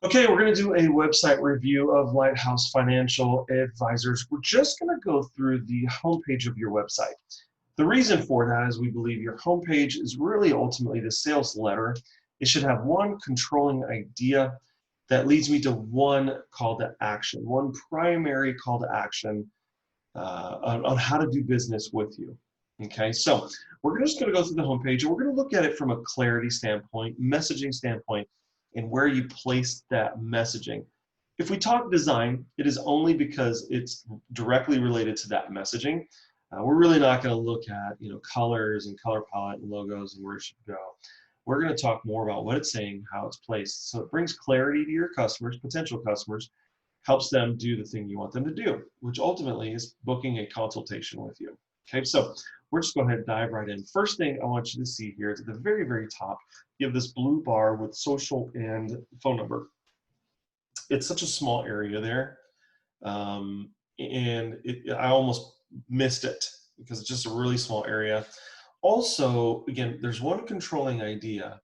Okay, we're going to do a website review of Lighthouse Financial Advisors. We're just going to go through the homepage of your website. The reason for that is we believe your homepage is really ultimately the sales letter. It should have one controlling idea that leads me to one call to action, one primary call to action on how to do business with you. Okay, so we're just going to go through the homepage and we're going to look at it from a clarity standpoint, messaging standpoint, and where you place that messaging. If we talk design, it is only because it's directly related to that messaging. We're really not going to look at colors and color palette and logos and where it should go. We're going to talk more about what it's saying, how it's placed, so it brings clarity to your customers, potential customers, helps them do the thing you want them to do, which ultimately is booking a consultation with you. Okay, so we're just going to go ahead and dive right in. First thing I want you to see here is at the very, very top, you have this blue bar with social and phone number. It's such a small area there, and I almost missed it because it's just a really small area. Also, again, there's one controlling idea.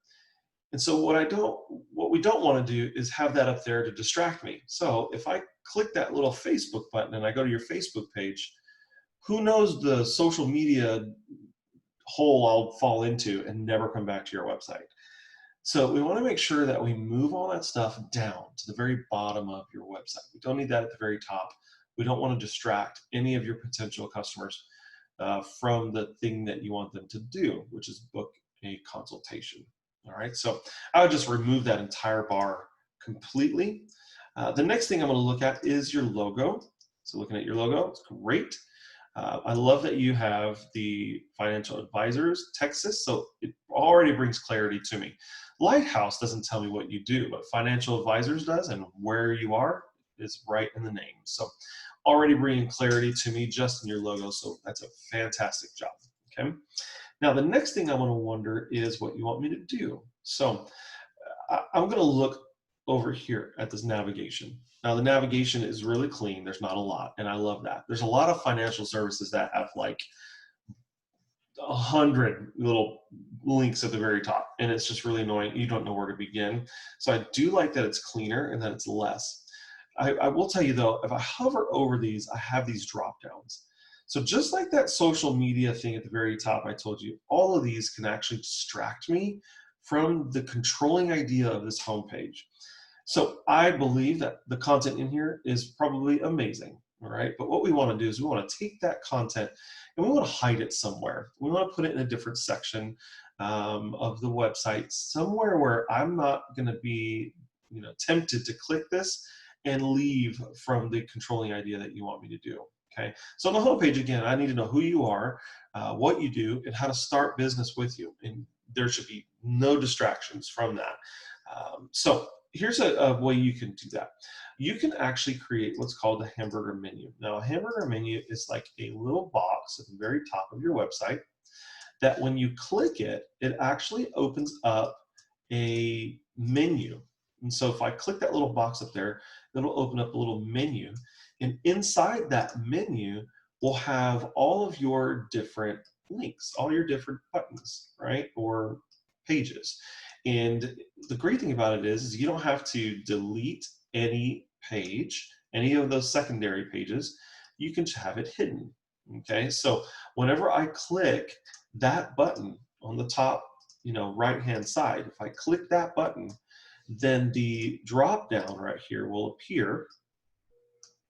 And so what we don't want to do is have that up there to distract me. So if I click that little Facebook button and I go to your Facebook page, who knows the social media hole I'll fall into and never come back to your website. So we want to make sure that we move all that stuff down to the very bottom of your website. We don't need that at the very top. We don't want to distract any of your potential customers from the thing that you want them to do, which is book a consultation. All right, so I would just remove that entire bar completely. The next thing I'm going to look at is your logo. So looking at your logo, it's great. I love that you have the financial advisors, Texas, so it already brings clarity to me. Lighthouse doesn't tell me what you do, but financial advisors does, and where you are is right in the name. So already bringing clarity to me just in your logo, so that's a fantastic job, okay? Now, the next thing I want to wonder is what you want me to do. So I'm going to look over here at this navigation. Now, the navigation is really clean. There's not a lot, and I love that. There's a lot of financial services that have like 100 little links at the very top, and it's just really annoying. You don't know where to begin. So I do like that it's cleaner and that it's less. I will tell you though, if I hover over these, I have these drop downs. So just like that social media thing at the very top, I told you, all of these can actually distract me from the controlling idea of this homepage. So I believe that the content in here is probably amazing, all right? But what we want to do is we want to take that content and we want to hide it somewhere. We want to put it in a different section of the website, somewhere where I'm not going to be, tempted to click this and leave from the controlling idea that you want me to do. Okay, so on the homepage, again, I need to know who you are, what you do, and how to start business with you. And there should be no distractions from that. So here's a way you can do that. You can actually create what's called a hamburger menu. Now, a hamburger menu is like a little box at the very top of your website that when you click it, it actually opens up a menu. And so if I click that little box up there, it'll open up a little menu. And inside that menu, we'll have all of your different links, all your different buttons, right? Or pages. And the great thing about it is you don't have to delete any page, any of those secondary pages. You can have it hidden. Okay, so whenever I click that button on the top, right-hand side, if I click that button, then the drop down right here will appear,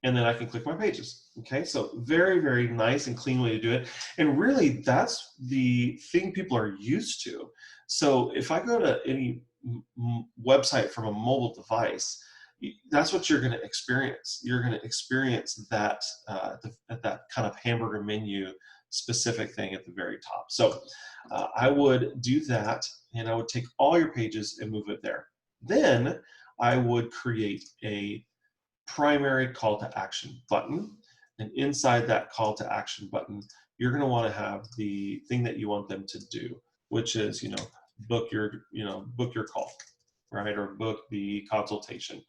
and then I can click my pages. Okay, so very, very nice and clean way to do it. And really, that's the thing people are used to. So if I go to any website from a mobile device, that's what you're going to experience. You're going to experience that that kind of hamburger menu specific thing at the very top. So I would do that, and I would take all your pages and move it there. Then I would create a primary call to action button, and inside that call to action button, you're going to want to have the thing that you want them to do, which is book your call, right, or book the consultation.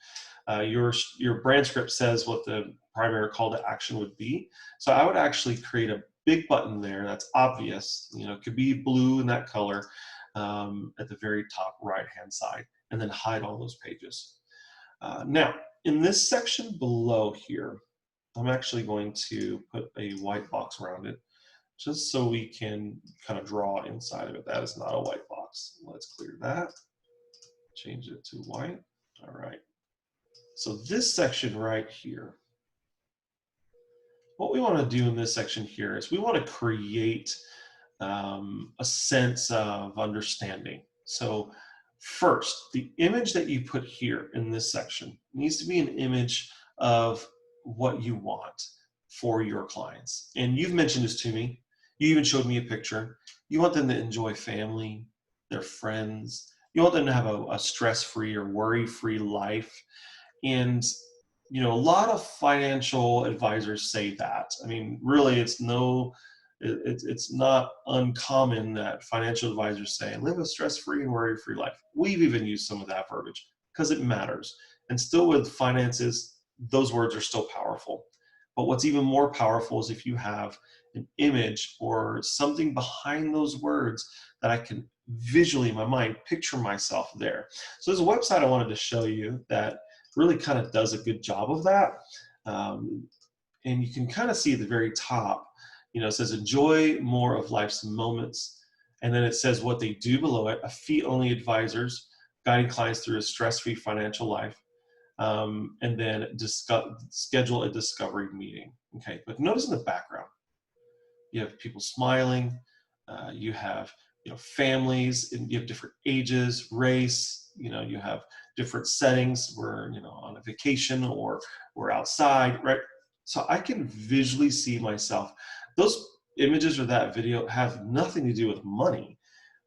Your brand script says what the primary call to action would be, so I would actually create a big button there that's obvious. It could be blue in that color at the very top right hand side, and then hide all those pages. Now, in this section below here, I'm actually going to put a white box around it just so we can kind of draw inside of it. That is not a white box. Let's clear that, change it to white. All right. So this section right here, what we want to do in this section here is we want to create a sense of understanding. So first, the image that you put here in this section needs to be an image of what you want for your clients. And you've mentioned this to me. You even showed me a picture. You want them to enjoy family, their friends. You want them to have a stress-free or worry-free life. And you know, a lot of financial advisors say that. I mean, really, it's not uncommon that financial advisors say, live a stress-free and worry-free life. We've even used some of that verbiage because it matters. And still with finances, those words are still powerful. But what's even more powerful is if you have an image or something behind those words that I can visually in my mind picture myself there. So there's a website I wanted to show you that really kind of does a good job of that. And you can kind of see at the very top, you know, it says enjoy more of life's moments. And then it says what they do below it, a fee-only advisors guiding clients through a stress-free financial life. And then schedule a discovery meeting. Okay, but notice in the background, you have people smiling, you have, you know, families, and you have different ages, race, you know, you have different settings. We're, you know, on a vacation or we're outside, right? So I can visually see myself. Those images or that video have nothing to do with money,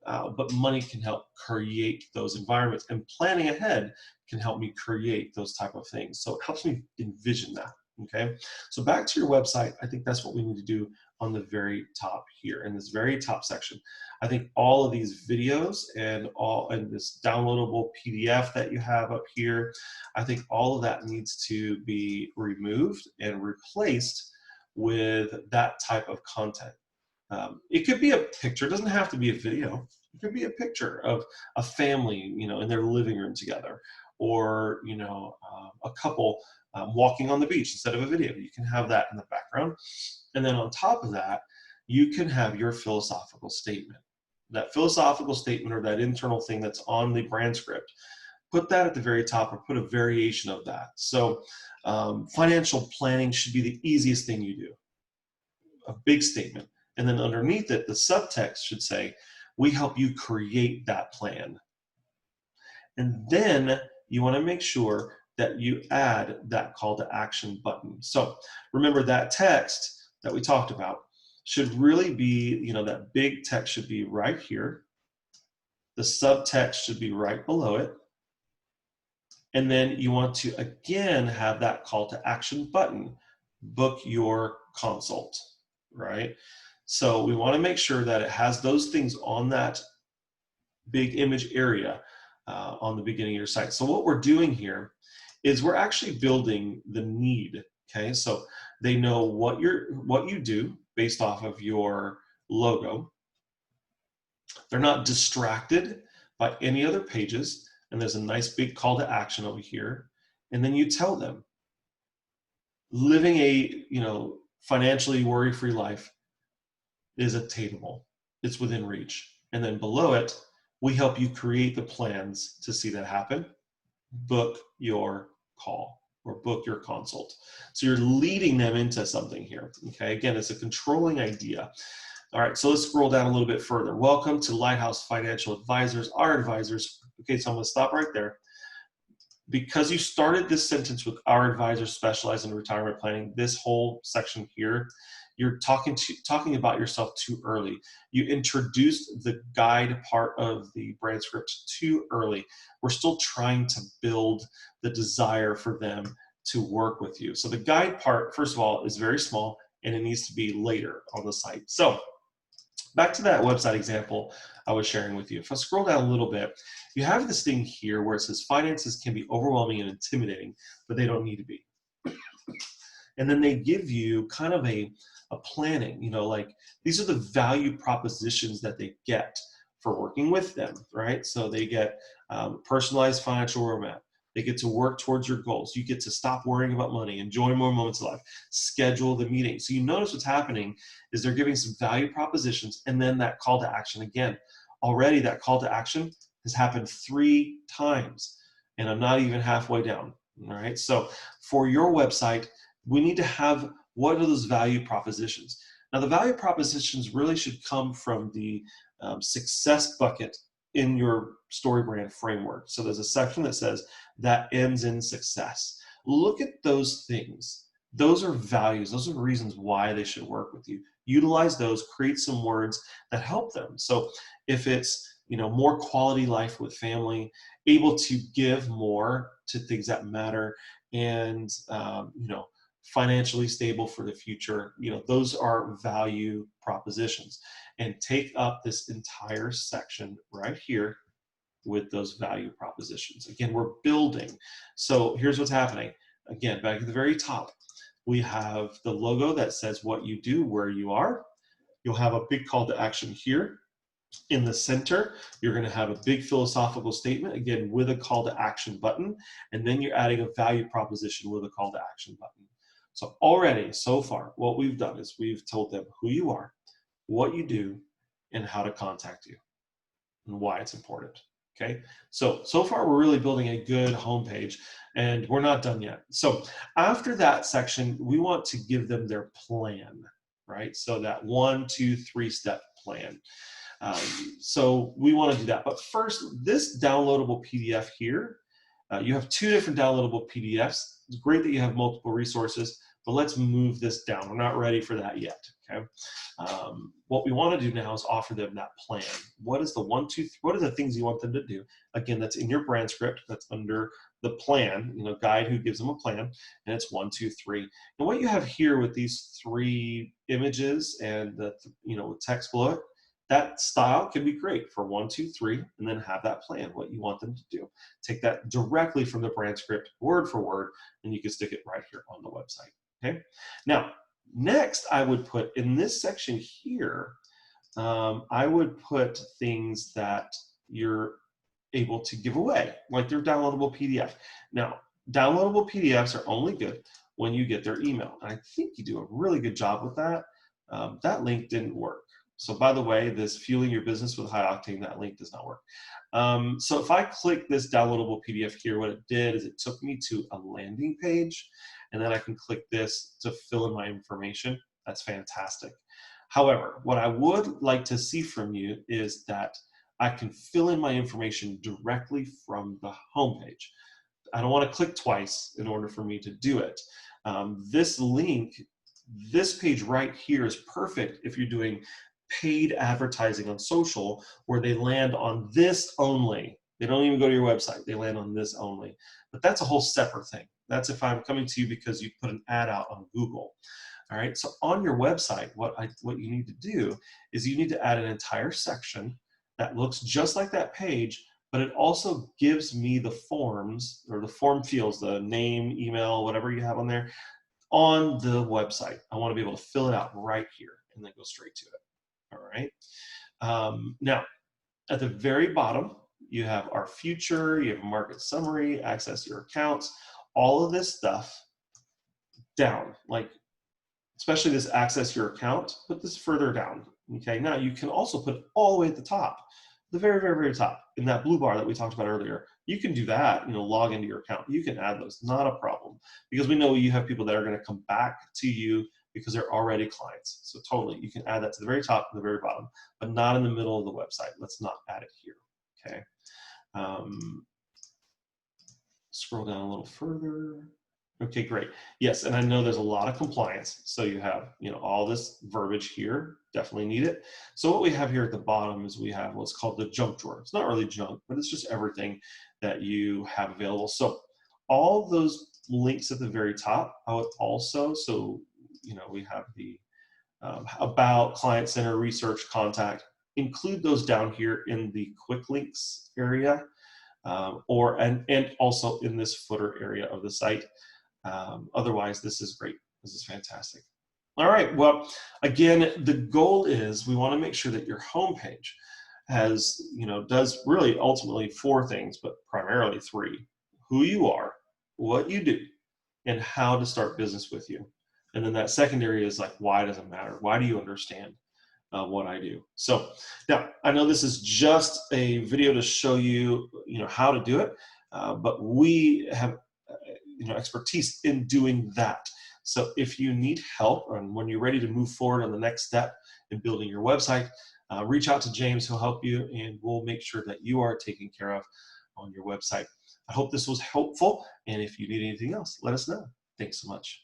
but money can help create those environments, and planning ahead can help me create those type of things. So it helps me envision that. Okay, so back to your website, I think that's what we need to do on the very top here in this very top section. I think all of these videos and this downloadable PDF that you have up here, I think all of that needs to be removed and replaced with that type of content. It could be a picture, it doesn't have to be a video. It could be a picture of a family, you know, in their living room together, or, you know, a couple walking on the beach instead of a video. You can have that in the background. And then on top of that, you can have your philosophical statement. That philosophical statement or that internal thing that's on the brand script, put that at the very top or put a variation of that. So financial planning should be the easiest thing you do. A big statement. And then underneath it, the subtext should say, we help you create that plan. And then you want to make sure that you add that call to action button. So remember, that text that we talked about should really be, you know, that big text should be right here. The subtext should be right below it. And then you want to, again, have that call to action button, book your consult, right? So we want to make sure that it has those things on that big image area on the beginning of your site. So what we're doing here is we're actually building the need, okay? So they know what you do based off of your logo. They're not distracted by any other pages, and there's a nice big call to action over here. And then you tell them, living a, you know, financially worry-free life is attainable. It's within reach. And then below it, we help you create the plans to see that happen. Book your call or book your consult. So you're leading them into something here. Okay, again, it's a controlling idea. All right, so let's scroll down a little bit further. Welcome to Lighthouse Financial Advisors, our advisors. Okay, so I'm gonna stop right there. Because you started this sentence with our advisors specialize in retirement planning, this whole section here, you're talking about yourself too early. You introduced the guide part of the brand script too early. We're still trying to build the desire for them to work with you. So the guide part, first of all, is very small and it needs to be later on the site. So back to that website example I was sharing with you. If I scroll down a little bit, you have this thing here where it says finances can be overwhelming and intimidating, but they don't need to be. And then they give you kind of a planning, you know, like these are the value propositions that they get for working with them, right? So they get personalized financial roadmap, They get to work towards your goals. You get to stop worrying about money, enjoy more moments of life, schedule the meeting. So you notice what's happening is they're giving some value propositions and then that call to action again. Already that call to action has happened 3 times and I'm not even halfway down. All right. So for your website, we need to have, what are those value propositions? Now the value propositions really should come from the success bucket in your StoryBrand framework. So there's a section that says that ends in success. Look at those things. Those are values. Those are reasons why they should work with you. Utilize those, create some words that help them. So if it's, more quality life with family, able to give more to things that matter, and, financially stable for the future, those are value propositions. And take up this entire section right here with those value propositions. Again, we're building. So here's what's happening. Again, back at the very top, we have the logo that says what you do, where you are. You'll have a big call to action here. In the center, you're going to have a big philosophical statement, again, with a call to action button. And then you're adding a value proposition with a call to action button. So already, so far, what we've done is we've told them who you are, what you do, and how to contact you, and why it's important. Okay, so far we're really building a good homepage, and we're not done yet. So after that section, we want to give them their plan, right? So that 1, 2, 3 step plan. So we want to do that. But first, this downloadable PDF here, you have 2 different downloadable PDFs. It's great that you have multiple resources, but let's move this down. We're not ready for that yet, okay? What we want to do now is offer them that plan. What is the 1, 2, 3, what are the things you want them to do? Again, that's in your brand script. That's under the plan, guide who gives them a plan, and it's 1, 2, 3. And what you have here with these 3 images and the, with text below it, that style can be great for 1, 2, 3, and then have that plan, what you want them to do. Take that directly from the brand script, word for word, and you can stick it right here on the website, okay? Now, next I would put in this section here, I would put things that you're able to give away, like their downloadable PDF. Now, downloadable PDFs are only good when you get their email. And I think you do a really good job with that. That link didn't work. So by the way, this fueling your business with high octane, that link does not work. So if I click this downloadable PDF here, what it did is it took me to a landing page, and then I can click this to fill in my information. That's fantastic. However, what I would like to see from you is that I can fill in my information directly from the homepage. I don't want to click twice in order for me to do it. This link, this page right here is perfect if you're doing paid advertising on social, where they land on this only. They don't even go to your website. They land on this only. But that's a whole separate thing. That's if I'm coming to you because you put an ad out on Google. All right. So on your website, what you need to do is you need to add an entire section that looks just like that page, but it also gives me the forms, or the form fields, the name, email, whatever you have on there, on the website. I want to be able to fill it out right here and then go straight to it. All right. Now, at the very bottom, you have our future, you have a market summary, access your accounts, all of this stuff down, like especially this access your account, put this further down. Okay. Now you can also put it all the way at the top, the very, very, very top, in that blue bar that we talked about earlier. You can do that, log into your account. You can add those, not a problem, because we know you have people that are going to come back to you because they're already clients. So totally, you can add that to the very top and the very bottom, but not in the middle of the website. Let's not add it here, okay? Scroll down a little further. Okay, great. Yes, and I know there's a lot of compliance. So you have, all this verbiage here, definitely need it. So what we have here at the bottom is we have what's called the junk drawer. It's not really junk, but it's just everything that you have available. So all those links at the very top, I would also, we have the about, client center, research, contact, include those down here in the quick links area, and also in this footer area of the site. Otherwise, this is great. This is fantastic. All right. Well, again, the goal is we want to make sure that your homepage has, does really ultimately 4 things, but primarily 3. who you are, what you do, and how to start business with you. And then that secondary is like, why does it matter? Why do you understand what I do? So now I know this is just a video to show you, how to do it, but we have, expertise in doing that. So if you need help and when you're ready to move forward on the next step in building your website, reach out to James. He'll help you, and we'll make sure that you are taken care of on your website. I hope this was helpful, and if you need anything else, let us know. Thanks so much.